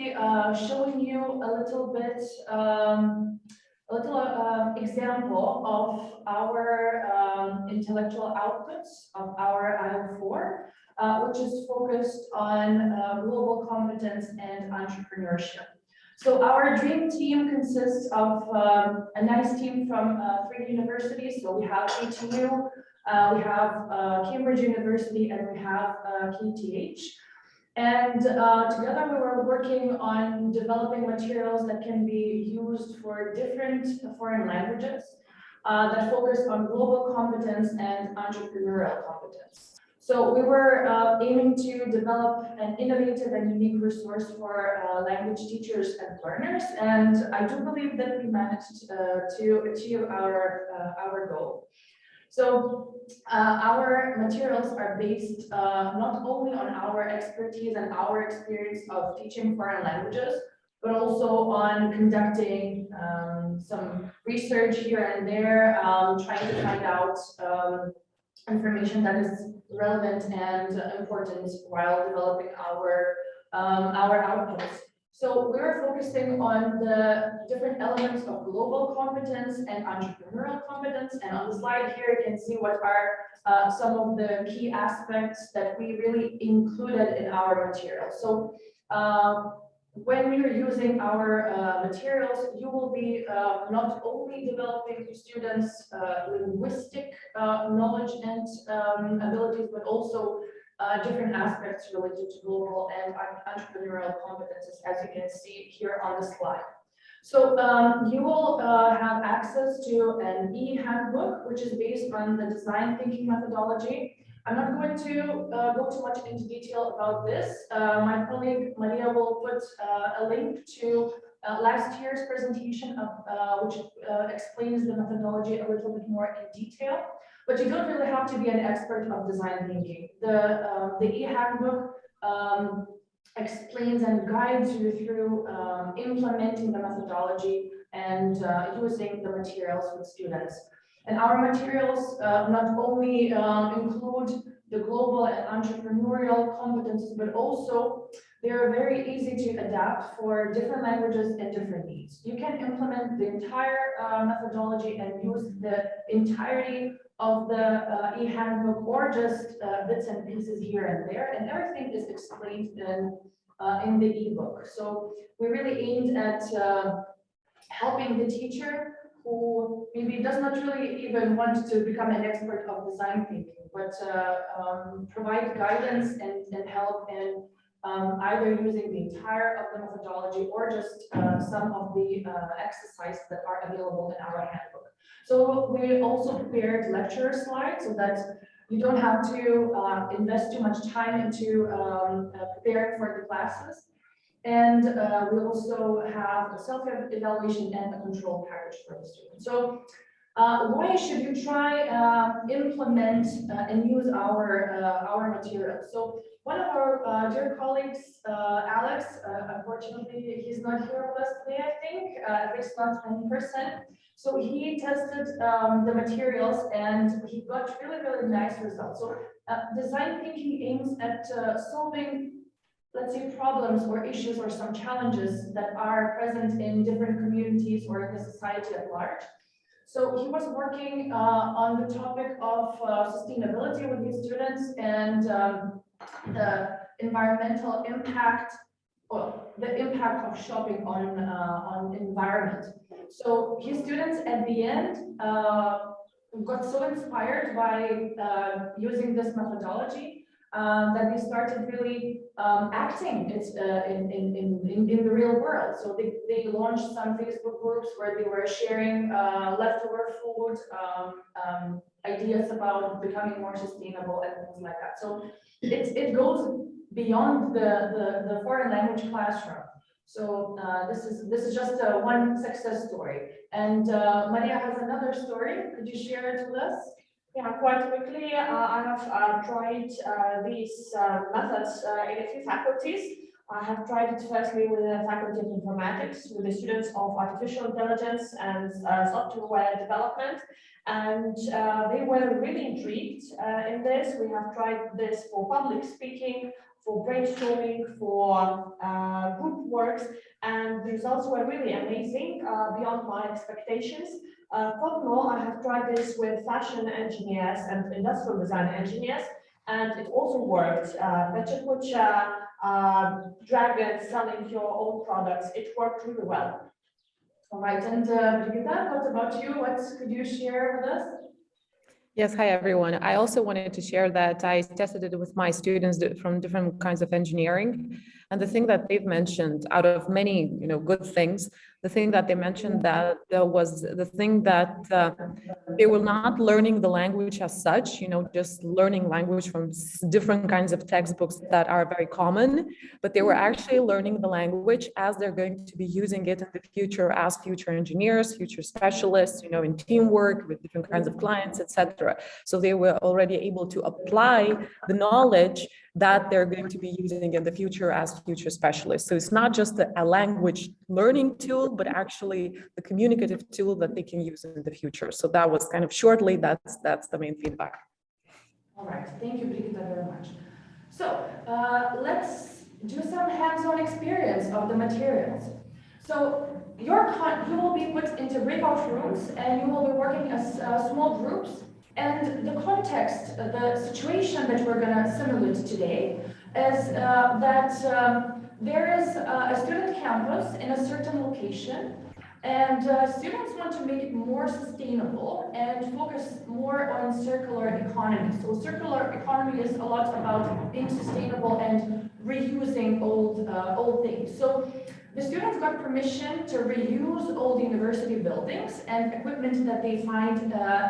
Showing you a little bit, example of our intellectual outputs of our IO4, which is focused on global competence and entrepreneurship. So our dream team consists of a nice team from 3 universities. So we have ATU, we have Cambridge University, and we have KTH. And together we were working on developing materials that can be used for different foreign languages that focus on global competence and entrepreneurial competence. So we were aiming to develop an innovative and unique resource for language teachers and learners. And I do believe that we managed to achieve our goal. So our materials are based not only on our expertise and our experience of teaching foreign languages, but also on conducting some research here and there, trying to find out information that is relevant and important while developing our outputs. So we're focusing on the different elements of global competence and entrepreneurial competence. And on the slide here, you can see what are some of the key aspects that we really included in our material. So when you're using our materials, you will be not only developing for students linguistic knowledge and abilities, but also different aspects related to global and entrepreneurial competences, as you can see here on the slide. So you will have access to an e-handbook, which is based on the design thinking methodology. I'm not going to go too much into detail about this. My colleague Maria will put a link to last year's presentation, which explains the methodology a little bit more in detail. But you don't really have to be an expert of design thinking. The e-handbook explains and guides you through implementing the methodology and using the materials with students. And our materials not only include the global and entrepreneurial competences, but also they're very easy to adapt for different languages and different needs. You can implement the entire methodology and use the entirety of the e-handbook or just bits and pieces here and there, and everything is explained in the e-book. So we really aimed at helping the teacher who maybe does not really even want to become an expert of design thinking, but provide guidance and help in either using the entire of the methodology or just some of the exercises that are available in our handbook. So we also prepared lecture slides so that you don't have to invest too much time into preparing for the classes. And we also have a self-evaluation and a control package for the students. So why should you try implement and use our materials? So one of our dear colleagues, Alex, unfortunately, he's not here with us today, I think, at least not 20%. So he tested the materials and he got really, really nice results. So design thinking aims at solving, let's say, problems or issues or some challenges that are present in different communities or in the society at large. So he was working on the topic of sustainability with his students and the environmental impact, or the impact of shopping on environment. So his students at the end got so inspired by using this methodology that they started really acting in the real world. So they launched some Facebook groups where they were sharing leftover food, ideas about becoming more sustainable and things like that. So it goes beyond the foreign language classroom. So this is just one success story. And Maria has another story. Could you share it with us? Yeah, quite quickly, I have tried these methods in a few faculties. I have tried it firstly with the Faculty of Informatics, with the students of Artificial Intelligence and Software Development, and they were really intrigued in this. We have tried this for public speaking, for brainstorming, for group works, and the results were really amazing, beyond my expectations. Furthermore, I have tried this with fashion engineers and industrial design engineers, and it also worked. Dragon selling your own products, it worked really well. All right, and Brigitta, what about you? What could you share with us? Yes, hi everyone. I also wanted to share that I tested it with my students from different kinds of engineering. And the thing that they've mentioned out of many, good things, the thing that they mentioned that was the thing that they were not learning the language as such, just learning language from different kinds of textbooks that are very common, but they were actually learning the language as they're going to be using it in the future as future engineers, future specialists, in teamwork with different kinds of clients, etc. So they were already able to apply the knowledge that they're going to be using in the future as future specialists. So it's not just a language learning tool, but actually the communicative tool that they can use in the future. So that was kind of shortly, that's the main feedback. All right, thank you, Brigitta, very much. So let's do some hands-on experience of the materials. So you will be put into breakout rooms and you will be working as small groups. And the context, the situation that we're going to simulate today is that there is a student campus in a certain location, and students want to make it more sustainable and focus more on circular economy. So circular economy is a lot about being sustainable and reusing old things. So the students got permission to reuse old university buildings and equipment that they find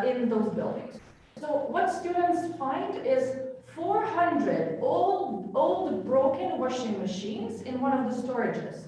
in those buildings. So what students find is 400 old broken washing machines in one of the storages.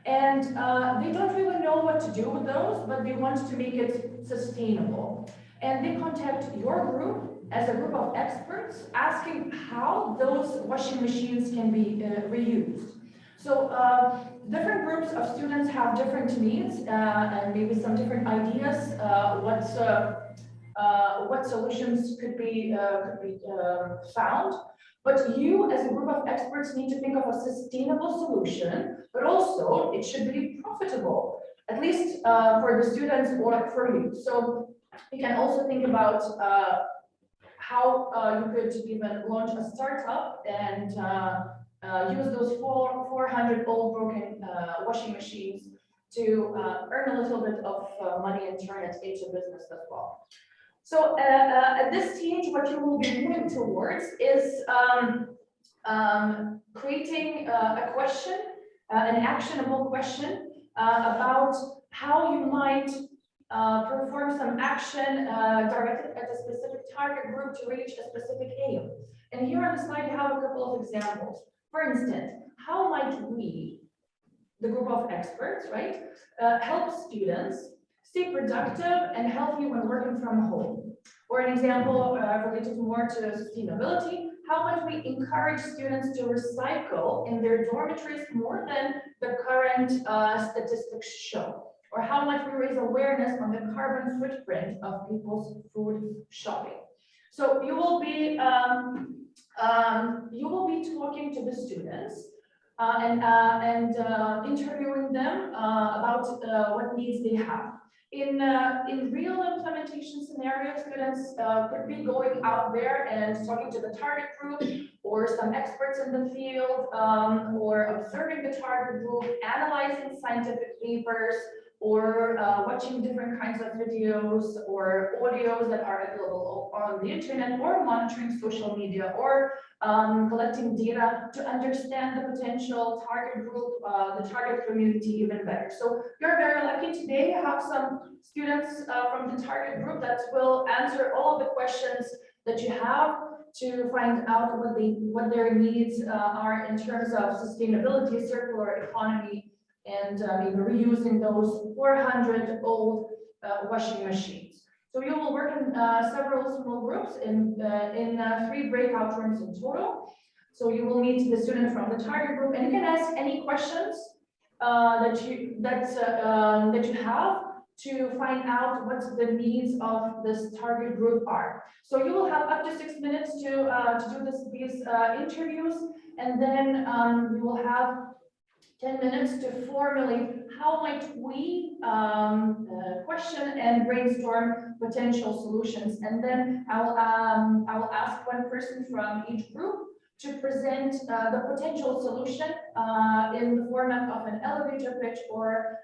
And they don't really know what to do with those, but they want to make it sustainable. And they contact your group as a group of experts asking how those washing machines can be reused. So different groups of students have different needs and maybe some different ideas what solutions could be found. But you, as a group of experts, need to think of a sustainable solution, but also it should be profitable, at least for the students or for you. So you can also think about how you could even launch a startup and use those 400 old broken washing machines to earn a little bit of money and turn it into business as well. So at this stage, what you will be moving towards is creating a question, an actionable question about how you might perform some action directed at a specific target group to reach a specific aim. And here on the slide, you have a couple of examples. For instance, how might we, the group of experts, right, help students stay productive and healthy when working from home? Or an example related more to sustainability, how might we encourage students to recycle in their dormitories more than the current statistics show? Or how might we raise awareness on the carbon footprint of people's food shopping? So you will be talking to the students and interviewing them about what needs they have. In real implementation scenarios, students could be going out there and talking to the target group or some experts in the field, or observing the target group, analyzing scientific papers, or watching different kinds of videos or audios that are available on the internet, or monitoring social media, or collecting data to understand the potential target group, the target community even better. So you're very lucky today. You have some students from the target group that will answer all of the questions that you have to find out what their needs are in terms of sustainability, circular economy, and maybe reusing those 400 old washing machines. So you will work in several small groups in 3 breakout rooms in total. So you will meet the student from the target group, and you can ask any questions that you have to find out what the needs of this target group are. So you will have up to 6 minutes to do these interviews, and then you will have 10 minutes to formulate how might we question and brainstorm potential solutions. And then I will ask one person from each group to present the potential solution in the format of an elevator pitch or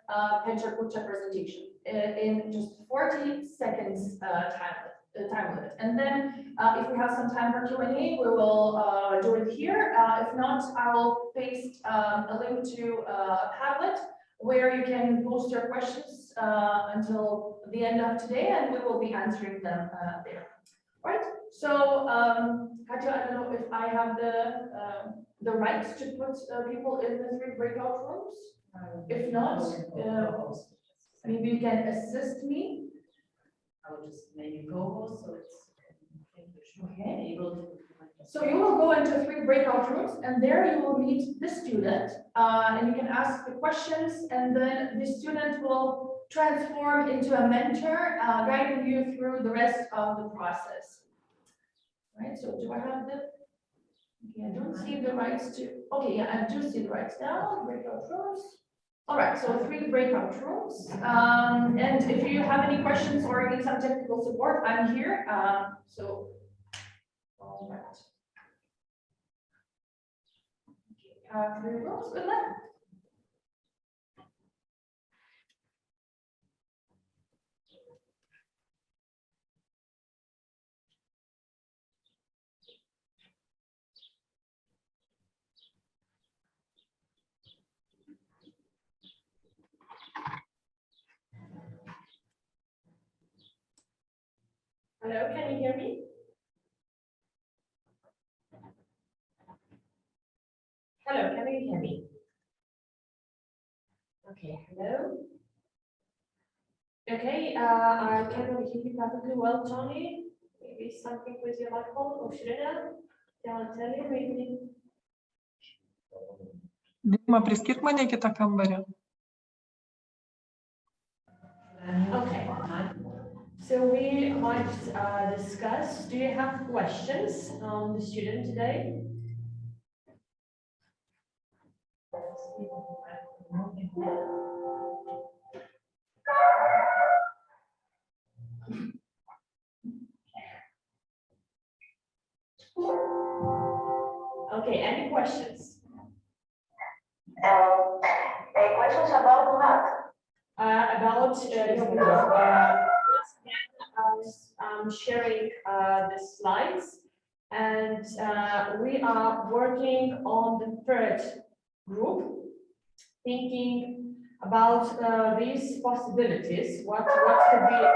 pitch-or-putcha presentation in just 40 seconds time limit. And then if we have some time for Q&A, we will do it here. If not, I will paste a link to a Padlet where you can post your questions until the end of today, and we will be answering them there. All right. So, Katya, I don't know if I have the rights to put people in the 3 breakout rooms. If not, maybe you can assist me. I will just maybe go, so it's okay. So you will go into 3 breakout rooms, and there you will meet the student, and you can ask the questions, and then the student will transform into a mentor, guiding you through the rest of the process. Right, so do I have the, okay, I don't see the rights to, okay, yeah, I do see the rights now, breakout rooms. All right, so 3 breakout rooms. And if you have any questions or need some technical support, I'm here. So, all right. Okay, 3 rooms, good luck. Hello, can you hear me? Hello, can you hear me? Okay, hello. Okay, I cannot hear you perfectly well, Tony. Maybe something with your microphone, or Shirina? I'll tell you, maybe. Dima, priskirk mane į kitą kambarį. Okay. So we might discuss, do you have questions on the student today? Okay, any questions? Questions about what? About your group. Once again, I'm sharing the slides, and we are working on the 3rd group, thinking about these possibilities. What could be done?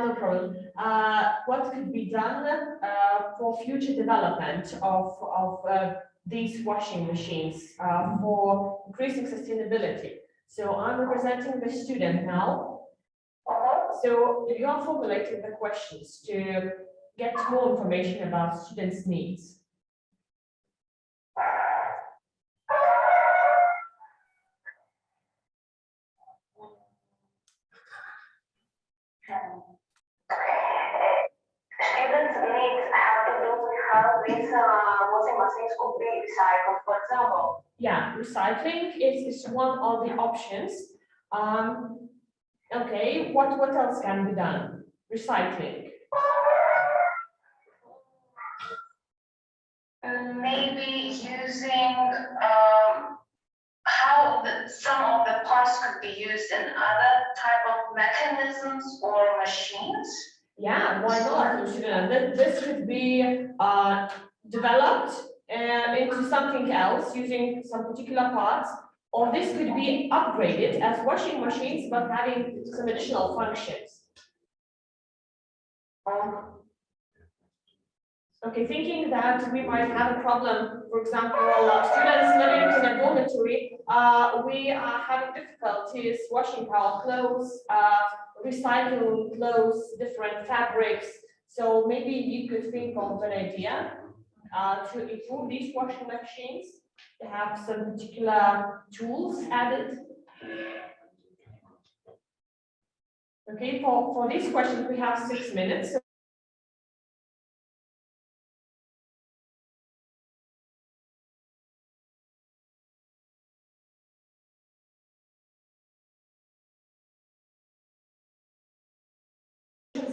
No problem. What could be done for future development of these washing machines for increasing sustainability? So I'm representing the student now. So you are formulating the questions to get more information about students' needs. Students need how to do how these washing machines could be recycled, for example. Yeah, recycling is one of the options. Okay, what else can be done? Recycling. Maybe using how some of the parts could be used in other type of mechanisms or machines. Yeah, why not? This could be developed into something else using some particular parts, or this could be upgraded as washing machines but having some additional functions. Okay, thinking that we might have a problem, for example, students living in a dormitory, we are having difficulties washing our clothes, recycling clothes, different fabrics. So maybe you could think of an idea to improve these washing machines, to have some particular tools added. Okay, for these questions, we have 6 minutes.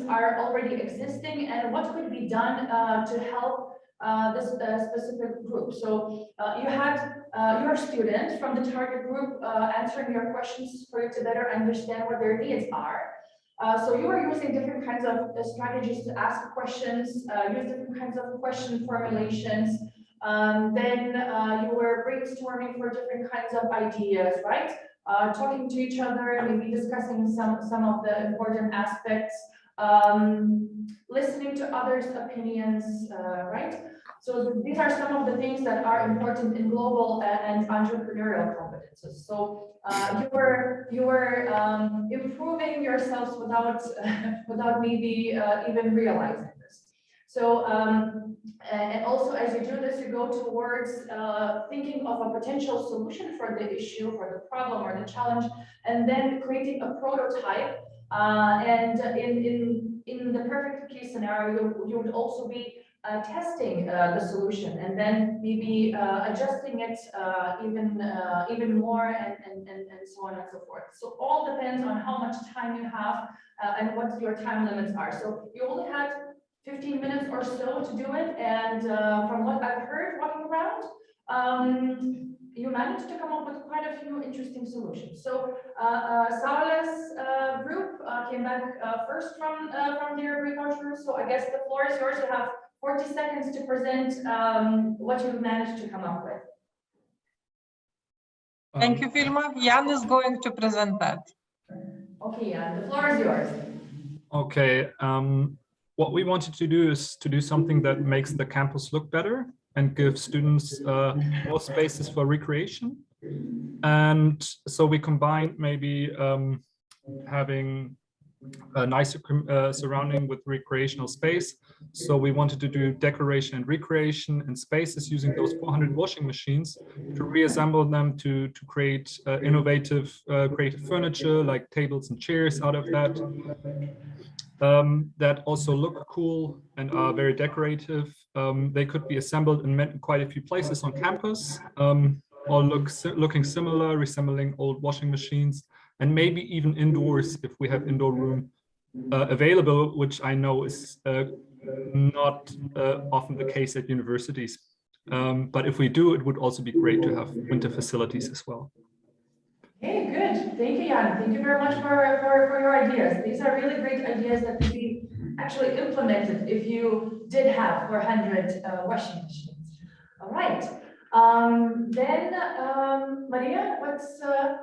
Are already existing and what could be done to help this specific group. So you had your student from the target group answering your questions for you to better understand what their needs are. So you are using different kinds of strategies to ask questions, use different kinds of question formulations. Then you were brainstorming for different kinds of ideas, right? Talking to each other, maybe discussing some of the important aspects. Listening to others' opinions, right? So these are some of the things that are important in global and entrepreneurial competences. So you were improving yourselves without without maybe even realizing this. So and also as you do this, you go towards thinking of a potential solution for the issue, for the problem or the challenge, and then creating a prototype. And in the perfect case scenario, you would also be testing the solution and then maybe adjusting it even more and so on and so forth. So all depends on how much time you have and what your time limits are. So you only had 15 minutes or so to do it, and from what I've heard walking around, you managed to come up with quite a few interesting solutions. So Saule's group came back first from their agriculture. So I guess the floor is yours. You have 40 seconds to present what you've managed to come up with. Thank you, Vilma. Jan is going to present that. Okay, Jan, the floor is yours. Okay. What we wanted to do is to do something that makes the campus look better and give students more spaces for recreation. And so we combined maybe having a nicer surrounding with recreational space. So we wanted to do decoration and recreation and spaces using those 400 washing machines to reassemble them to create innovative creative furniture like tables and chairs out of that. That also look cool and are very decorative. They could be assembled in quite a few places on campus, or looking similar, resembling old washing machines, and maybe even indoors if we have indoor room available, which I know is not often the case at universities. But if we do, it would also be great to have winter facilities as well. Okay, good. Thank you, Jan. Thank you very much for your ideas. These are really great ideas that could be actually implemented if you did have 400 washing machines. All right. Then, Maria,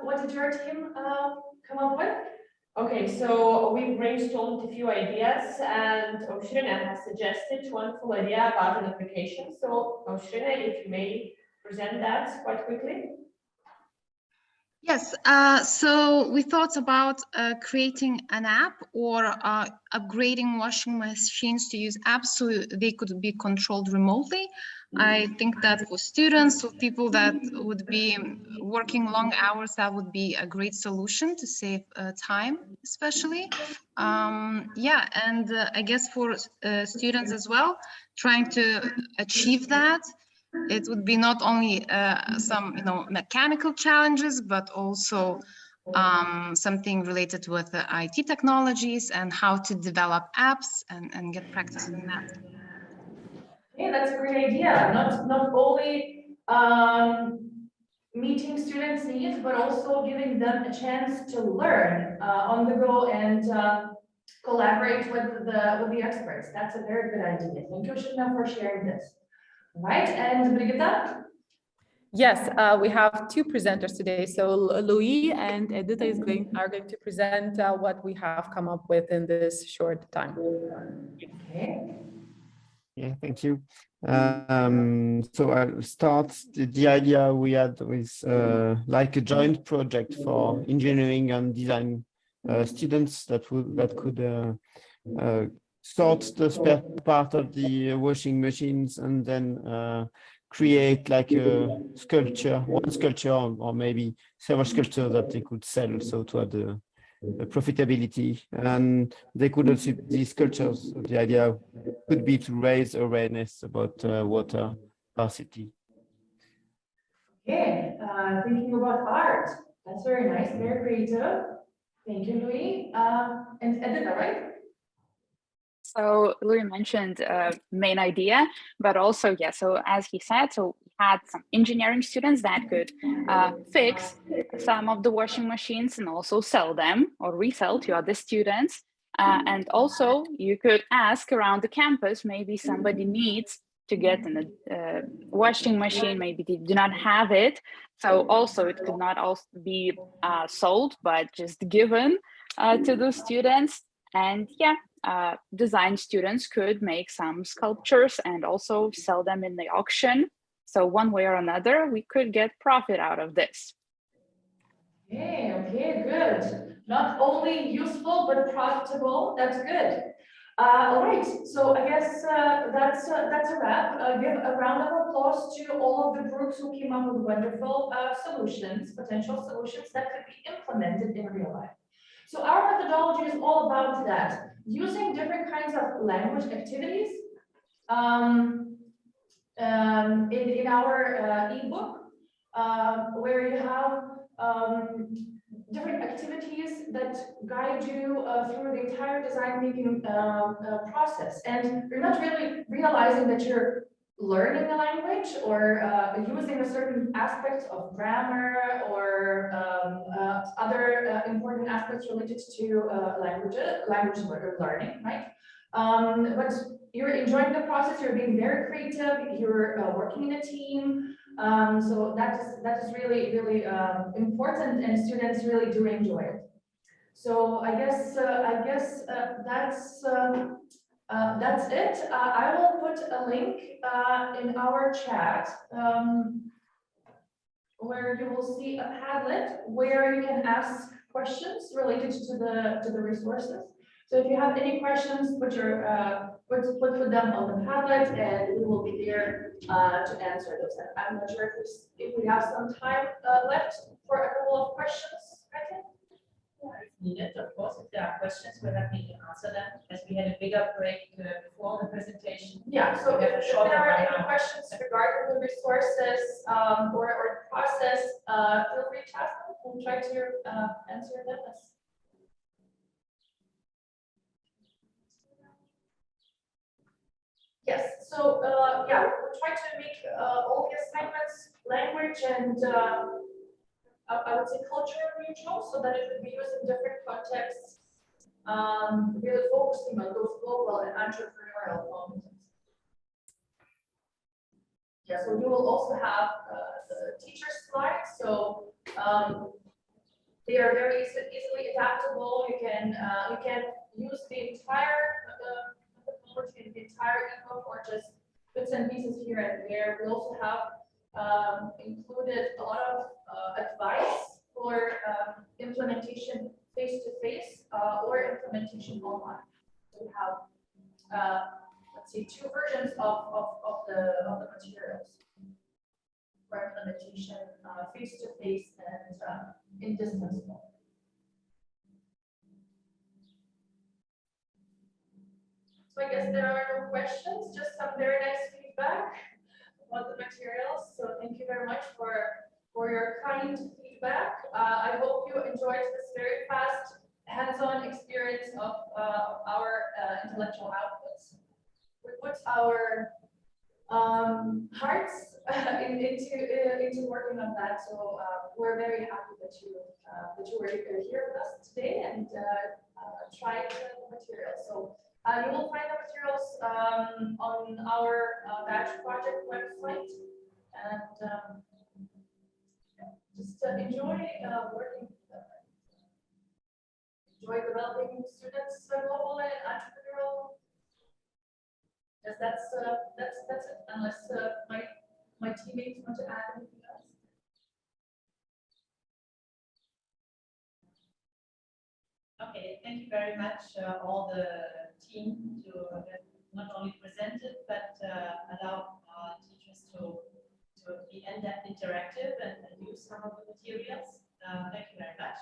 what did your team come up with? Okay, so we brainstormed a few ideas, and Oshirina has suggested one full idea about an application. So Oshirina, if you may present that quite quickly. Yes, so we thought about creating an app or upgrading washing machines to use apps so they could be controlled remotely. I think that for students or people that would be working long hours, that would be a great solution to save time, especially. Yeah, and I guess for students as well, trying to achieve that, it would be not only some, mechanical challenges, but also something related with the IT technologies and how to develop apps and get practice in that. Yeah, that's a great idea. Not only meeting students' needs, but also giving them a chance to learn on the go and collaborate with the experts. That's a very good idea. Thank you, Shina, for sharing this. Right, and Brigitta? Yes, we have two presenters today. So Louis and Edita are going to present what we have come up with in this short time. Okay. Yeah, thank you. So I'll start the idea we had with like a joint project for engineering and design students that could sort the spare part of the washing machines and then create like a sculpture, one sculpture or maybe several sculptures that they could sell. So to have profitability, and they could also these cultures. The idea could be to raise awareness about water scarcity. Okay, thinking about art. That's very nice, very creative. Thank you, Louis. And Edina, right? So Louis mentioned main idea, but also, yeah, so as he said, so we had some engineering students that could fix some of the washing machines and also sell them or resell to other students. And also you could ask around the campus, maybe somebody needs to get a washing machine, maybe they do not have it. So also it could not also be sold, but just given to those students. And yeah, design students could make some sculptures and also sell them in the auction. So one way or another, we could get profit out of this. Okay, good. Not only useful, but profitable. That's good. All right, so I guess that's a wrap. Give a round of applause to all of the groups who came up with wonderful solutions, potential solutions that could be implemented in real life. So our methodology is all about that, using different kinds of language activities in our ebook, where you have different activities that guide you through the entire design thinking process. And you're not really realizing that you're learning a language or using a certain aspect of grammar or other important aspects related to language learning, right? But you're enjoying the process, you're being very creative, you're working in a team. So that is really, really important, and students really do enjoy it. So I guess that's it. I will put a link in our chat where you will see a Padlet where you can ask questions related to the resources. So if you have any questions, put them on the Padlet, and we will be there to answer those. And I'm not sure if we have some time left for a couple of questions. I think. If needed, of course, if there are questions, we're happy to answer them, as we had a bigger break before the presentation. Yeah, so if there are any questions regarding the resources or the process, feel free to ask them. We'll try to answer them as yes, so yeah, we'll try to make all the assignments language and I would say cultural neutral, so that it would be used in different contexts, really focusing on those global and entrepreneurial competence. Yeah, so you will also have the teacher slides, so they are very easily adaptable. You can use the entire methodology in the entire ebook or just bits and pieces here and there. We also have included a lot of advice for implementation face-to-face or implementation online. So we have, let's see, two versions of the materials for implementation face-to-face and in distance mode. So I guess there are no questions, just some very nice feedback about the materials. So thank you very much for your kind feedback. I hope you enjoyed this very fast hands-on experience of our intellectual outputs. We put our hearts into working on that. So we're very happy that you were here with us today and tried the materials. So you will find the materials on our batch project website, and just enjoy working, enjoy developing students global and entrepreneurial. Yes, that's it. Unless my teammates want to add anything else. Okay, thank you very much, all the team, to not only present it, but allow teachers to be in-depth interactive and use some of the materials. Thank you very much.